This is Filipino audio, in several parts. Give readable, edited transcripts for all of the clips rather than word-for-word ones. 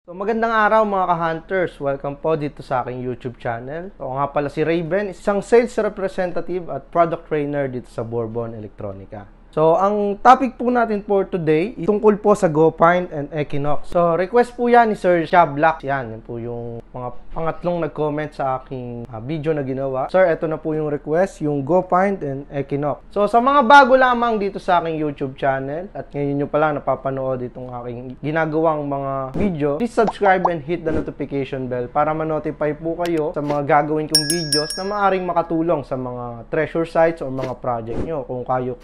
So, magandang araw mga ka-hunters. Welcome po dito sa aking YouTube channel. Ako nga pala si Raven, isang sales representative at product trainer dito sa Bourbon Electronica. So, ang topic po natin for today is tungkol po sa GoPint and Equinox. So, request po yan ni Sir Chablax. Yan po yung mga pangatlong nag-comment sa aking video na ginawa. Sir, eto na po yung request, yung GoPint and Equinox. So, sa mga bago lamang dito sa aking YouTube channel at ngayon nyo pala napapanood itong aking ginagawang mga video, please subscribe and hit the notification bell para ma-notify po kayo sa mga gagawin kong videos na maaaring makatulong sa mga treasure sites o mga project nyo. Kung kayo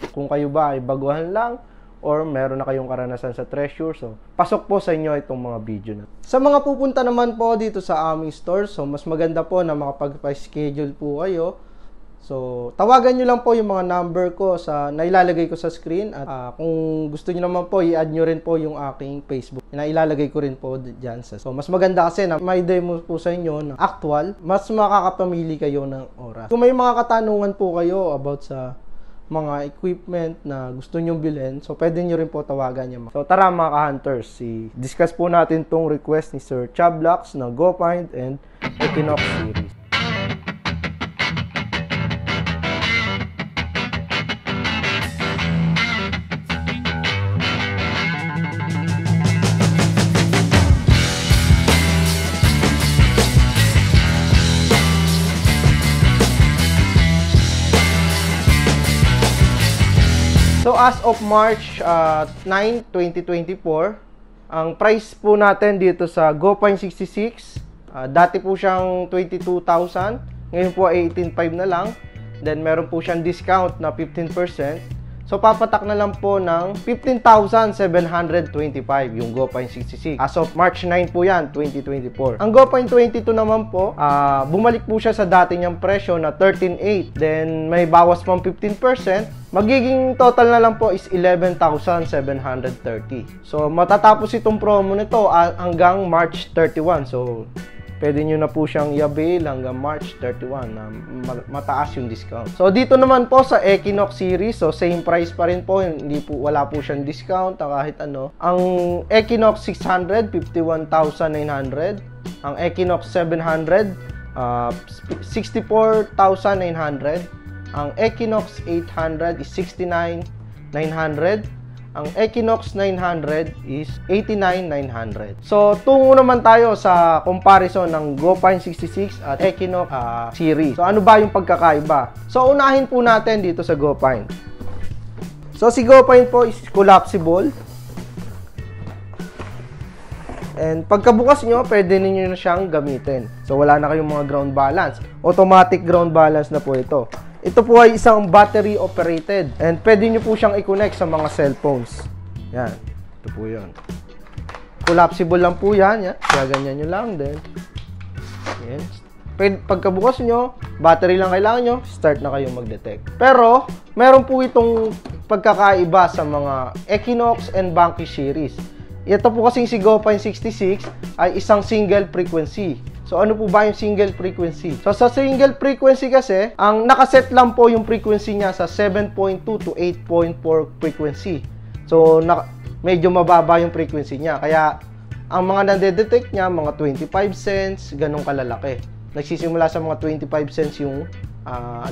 ba ay baguhan lang or meron na kayong karanasan sa treasure, so pasok po sa inyo itong mga video na. Sa mga pupunta naman po dito sa aming store, so mas maganda po na makapag-schedule po kayo. So tawagan nyo lang po yung mga number ko sa nailalagay ko sa screen, at kung gusto nyo naman po i-add nyo rin po yung aking Facebook na ilalagay ko rin po dyan. So mas maganda kasi na may demo po sa inyo na actual, mas makakapamili kayo ng oras. Kung may mga katanungan po kayo about sa mga equipment na gusto nyong bilhin, so pwede nyo rin po tawagan niya. So tara mga ka-hunters, discuss po natin tong request ni Sir Chablax na GoPint and Equinox series. So as of March 9, 2024, ang price po natin dito sa GoPint 66, dati po siyang 22,000, ngayon po ay 18,500 na lang. Then meron po siyang discount na 15%. So papatak na lang po ng 15,725 yung GoPint 66. As of March 9 po yan, 2024. Ang GoPint 22 naman po, bumalik po siya sa dati niyang presyo na 13,800. Then may bawas pang 15%. Magiging total na lang po is 11,730. So matatapos itong promo nito hanggang March 31. So pwede nyo na po siyang i-avail hanggang March 31 na mataas yung discount. So dito naman po sa Equinox series, so same price pa rin po, wala po siyang discount kahit ano. Ang Equinox 600, 51,900. Ang Equinox 700, 64,900. Ang Equinox 800 is 69,900. Ang Equinox 900 is 89,900. So, tungo naman tayo sa comparison ng GoPint 66 at Equinox series. So, ano ba yung pagkakaiba? So, unahin po natin dito sa GoPint. So, si GoPint po is collapsible. And pagkabukas nyo, pwede ninyo na siyang gamitin. So, wala na kayong mga ground balance. Automatic ground balance na po ito. Ito po ay isang battery operated and pwede nyo po siyang i-connect sa mga cellphones. Yan. Ito po yun. Collapsible lang po yan. Yan. Kaya ganyan nyo lang din. Yan. Pagkabukas nyo, battery lang kailangan nyo, start na kayong mag-detect. Pero, meron po itong pagkakaiba sa mga Equinox and Vanquish series. Ito po kasing si GoPint 66 ay isang single frequency. So, ano po ba yung single frequency? So, sa single frequency kasi, ang nakaset lang po yung frequency niya sa 7.2 to 8.4 frequency. So, medyo mababa yung frequency niya. Kaya, ang mga nade-detect niya, mga 25 cents, ganun kalalaki. Nagsisimula sa mga 25 cents yung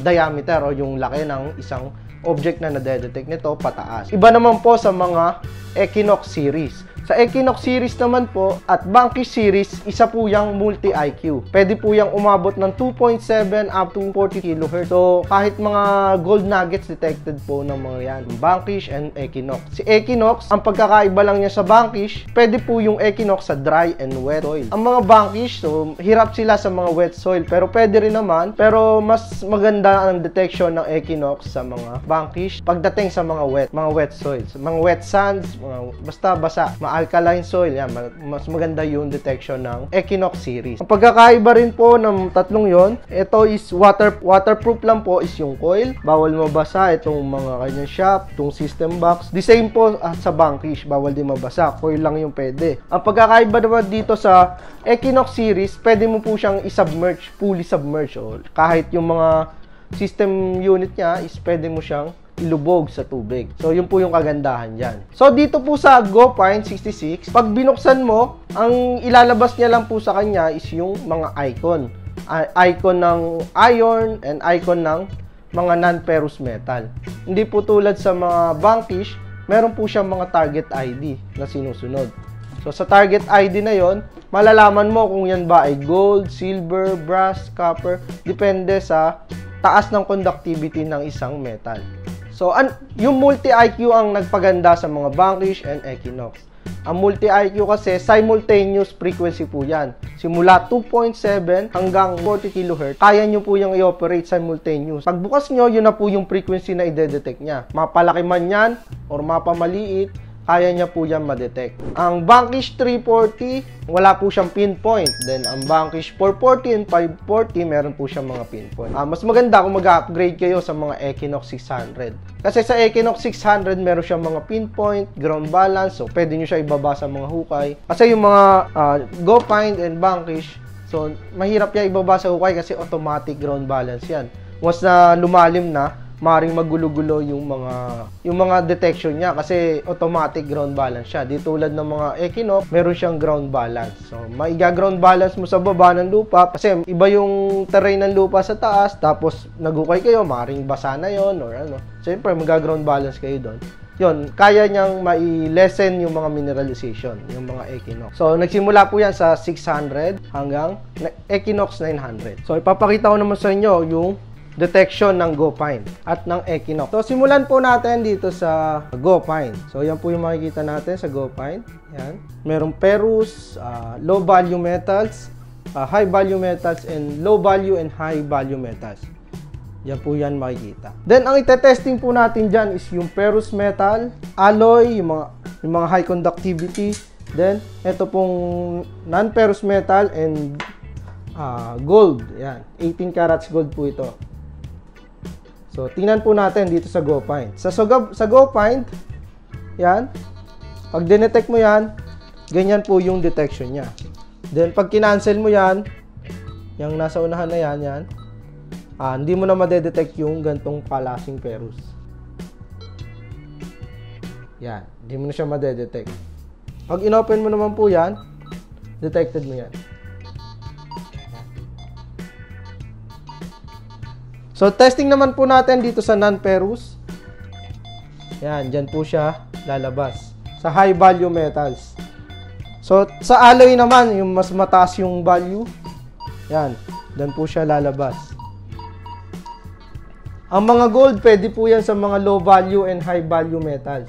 diameter o yung laki ng isang object na nade-detect nito pataas. Iba naman po sa mga Equinox series. Sa Equinox series naman po at Vanquish series, isa po yung multi-IQ. Pwede po yung umabot ng 2.7 up to 40 kHz. So, kahit mga gold nuggets detected po ng mga yan. Vanquish and Equinox. Si Equinox, ang pagkakaiba lang niya sa Vanquish, pwede po yung Equinox sa dry and wet soil. Ang mga Vanquish, so, hirap sila sa mga wet soil. Pero pwede rin naman. Pero mas maganda ang detection ng Equinox sa mga Vanquish pagdating sa mga wet soils. Mga wet sands, basta basa. Alkaline soil, yan, mas maganda yung detection ng Equinox series. Ang pagkakaiba rin po ng tatlong yon, ito is waterproof lang po is yung coil. Bawal mabasa itong mga kanyang shaft, itong system box. The same po sa Vanquish, bawal din mabasa. Coil lang yung pwede. Ang pagkakaiba naman dito sa Equinox series, pwede mo po siyang i-submerge, fully submerge. Kahit yung mga system unit niya is pwede mo siyang ilubog sa tubig. So, yun po yung kagandahan dyan. So, dito po sa GoPine 66, pag binuksan mo, ang ilalabas niya lang po sa kanya is yung mga icon. Icon ng iron and icon ng mga non-ferrous metal. Hindi po tulad sa mga Vanquish, meron po siyang mga target ID na sinusunod. So, sa target ID na yon, malalaman mo kung yan ba ay gold, silver, brass, copper, depende sa taas ng conductivity ng isang metal. So, yung multi-IQ ang nagpaganda sa mga Vanquish and Equinox. Ang multi-IQ kasi simultaneous frequency po yan. Simula 2.7 hanggang 40 kHz, kaya nyo po yung i-operate simultaneous. Pagbukas nyo, yun na po yung frequency na i-detect nya. Mapalaki man yan or mapamaliit, kaya niya po yan ma-detect. Ang Vanquish 340, wala po siyang pinpoint. Then, ang Vanquish 440 and 540, meron po siyang mga pinpoint. Mas maganda kung mag-upgrade kayo sa mga Equinox 600. Kasi sa Equinox 600, meron siyang mga pinpoint, ground balance, so pwede nyo siya ibaba sa mga hukay. Kasi yung mga GoPine and Vanquish, so mahirap yan ibaba sa hukay kasi automatic ground balance yan. Once na lumalim na, maring magulo-gulo yung mga detection niya kasi automatic ground balance siya. Di tulad ng mga Equinox, meron siyang ground balance. So, maiga-ground balance mo sa baba ng lupa kasi iba yung terrain ng lupa sa taas, tapos nagukay kayo, maring basa na yon or ano. Siyempre, mag-ground balance kayo doon. Yun, kaya niyang mai-lessen yung mga mineralization, yung mga Equinox. So, nagsimula po yan sa 600 hanggang Equinox 900. So, ipapakita ko naman sa inyo yung detection ng GoPine at ng Equinox. So, simulan po natin dito sa GoPine. So, yan po yung makikita natin sa GoPine. Yan. Merong ferrous, low value metals, high value metals, and low value and high value metals. Yan po yan makikita. Then, ang itetesting po natin dyan is yung ferrous metal, alloy, yung mga high conductivity. Then, ito pong non-ferrous metal and gold. Yan. 18 carats gold po ito. So, tingnan po natin dito sa GoPine. Sa GoPine, yan, pag dinetect mo yan, ganyan po yung detection niya. Then, pag kinancel mo yan, yung nasa unahan na yan, hindi mo na madedetect yung gantong kalasing ferrous. Yan, hindi mo na siya madedetect. Pag inopen mo naman po yan, detected mo yan. So, testing naman po natin dito sa non-ferrous. Yan, dyan po siya lalabas. Sa high value metals. So, sa alloy naman, yung mas mataas yung value. Yan, dyan po siya lalabas. Ang mga gold, pwede po yan sa mga low value and high value metals.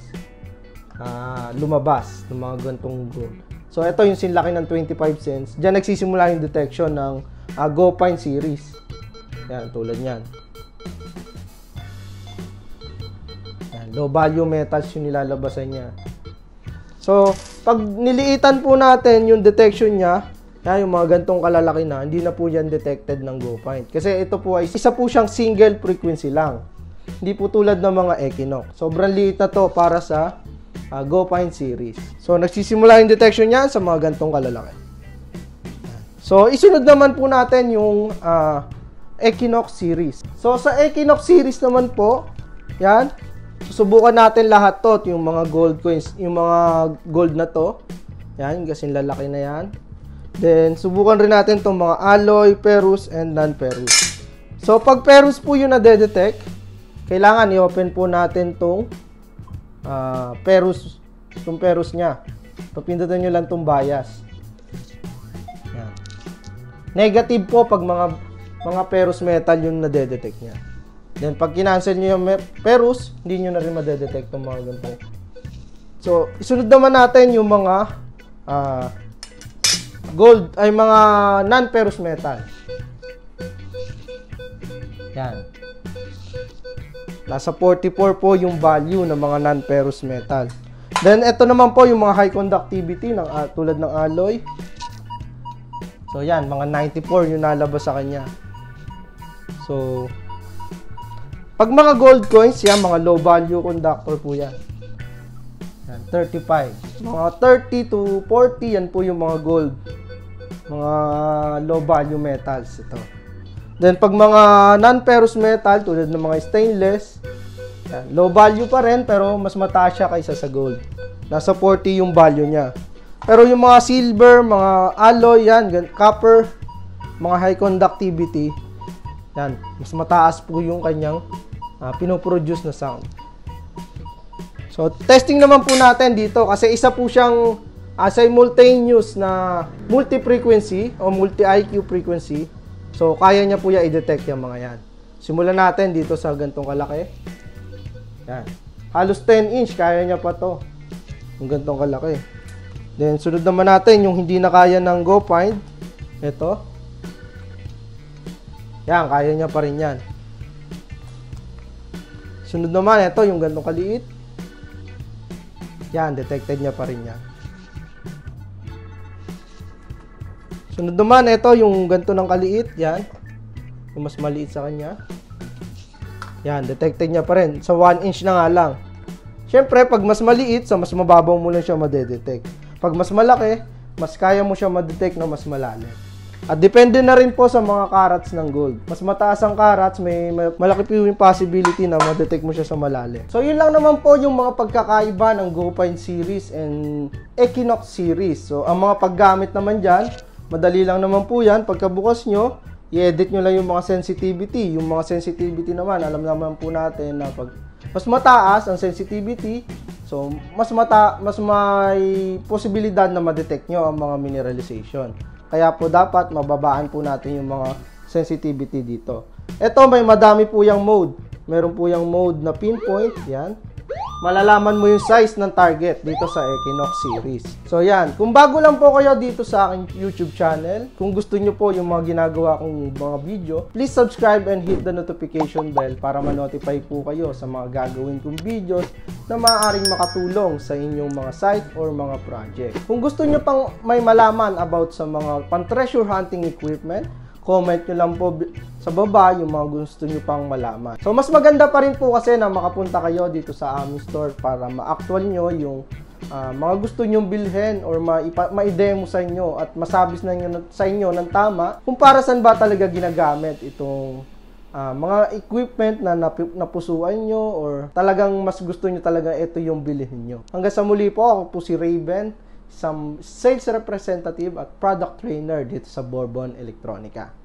Lumabas, ng mga gantong gold. So, ito yung sinlaki ng 25 cents. Dyan nagsisimula yung detection ng GoPine series. Yan, tulad yan. Yan, low value metals yung nilalabasan niya. So, pag niliitan po natin yung detection niya, yan, yung mga gantong kalalaki na, hindi na po yan detected ng GoPine. Kasi ito po ay isa po siyang single frequency lang. Hindi po tulad ng mga Equinox. Sobrang liit na to para sa GoPine series. So, nagsisimula yung detection niya sa mga gantong kalalaki. So, isunod naman po natin yung Equinox series. So, sa Equinox series naman po, yan, susubukan natin lahat to, yung mga gold coins, yung mga gold na to. Yan, kasing lalaki na yan. Then, subukan rin natin itong mga alloy, ferrous, and non-ferrous. So, pag ferrous po yung na-detect, kailangan i-open po natin itong ferrous, itong ferrous nya. Papindutan nyo lang itong bias. Yan. Negative po pag mga ferrous metal yung na-detect nya. Then, pag kinancel nyo yung ferrous, hindi nyo na rin ma-detect itong mga ganito. So, isunod naman natin yung mga gold, ay mga non-ferrous metal. Yan. Nasa 44 po yung value ng mga non-ferrous metal. Then, ito naman po yung mga high conductivity ng, tulad ng alloy. So, yan. Mga 94 yung nalabas sa kanya. So, pag mga gold coins, yan, mga low value conductor po yan. Yan, 35. Mga 30 to 40, yan po yung mga gold. Mga low value metals ito. Then, pag mga non-ferrous metal, tulad ng mga stainless, Yan. Low value pa rin, pero mas mataas siya kaysa sa gold. Nasa 40 yung value niya. Pero yung mga silver, mga alloy, yan, copper, mga high conductivity, yan, mas mataas po yung kanyang pinoproduce na sound. So, testing naman po natin dito kasi isa po siyang simultaneous na multi-frequency o multi-IQ frequency. So, kaya niya po i-detect yung mga yan. Simulan natin dito sa gantong kalaki. Yan. Halos 10 inch, kaya niya pa to. Yung gantong kalaki. Then, sunod naman natin yung hindi na kaya ng GoFind. Ito. Yan, kaya niya pa rin yan. Sunod naman, ito yung gantong kaliit. Yan, detected niya pa rin yan. Sunod naman, ito yung ganito ng kaliit. Yan. Yung mas maliit sa kanya. Yan, detected niya pa rin. Sa 1 inch na nga lang. Siyempre, pag mas maliit, sa mas mababaw mo lang siya madedetect. Pag mas malaki, mas kaya mo siya madetect na mas malalim. At depende na rin po sa mga carats ng gold. Mas mataas ang carats, may malaki po yung possibility na madetect mo siya sa malalim. So, yun lang naman po yung mga pagkakaiba ng GoFind series and Equinox series. So, ang mga paggamit naman dyan, madali lang naman po yan. Pagkabukas nyo, i-edit nyo lang yung mga sensitivity. Yung mga sensitivity naman, alam naman po natin na pag mas mataas ang sensitivity, so mas may posibilidad na ma-detect nyo ang mga mineralization. Kaya po dapat mababaan po natin yung mga sensitivity dito. Ito, may madami po yung mode. Meron po yung mode na pinpoint, yan. Malalaman mo yung size ng target dito sa Equinox series. So yan, kung bago lang po kayo dito sa aking YouTube channel, kung gusto nyo po yung mga ginagawa kong mga video, please subscribe and hit the notification bell para ma-notify po kayo sa mga gagawin kong videos na maaaring makatulong sa inyong mga site or mga project. Kung gusto nyo pang may malaman about sa mga pan-treasure hunting equipment, comment nyo lang po sa baba yung mga gusto nyo pang malaman. So, mas maganda pa rin po kasi na makapunta kayo dito sa aming store para ma-actual nyo yung mga gusto nyong bilhin or ma-demo sa inyo at masabis na sa inyo ng tama kung para saan ba talaga ginagamit itong mga equipment na napusuan nyo or talagang mas gusto nyo talaga ito yung bilhin nyo. Hanggang sa muli po, ako po si Raven, isang sales representative at product trainer dito sa Bourbon Electronica.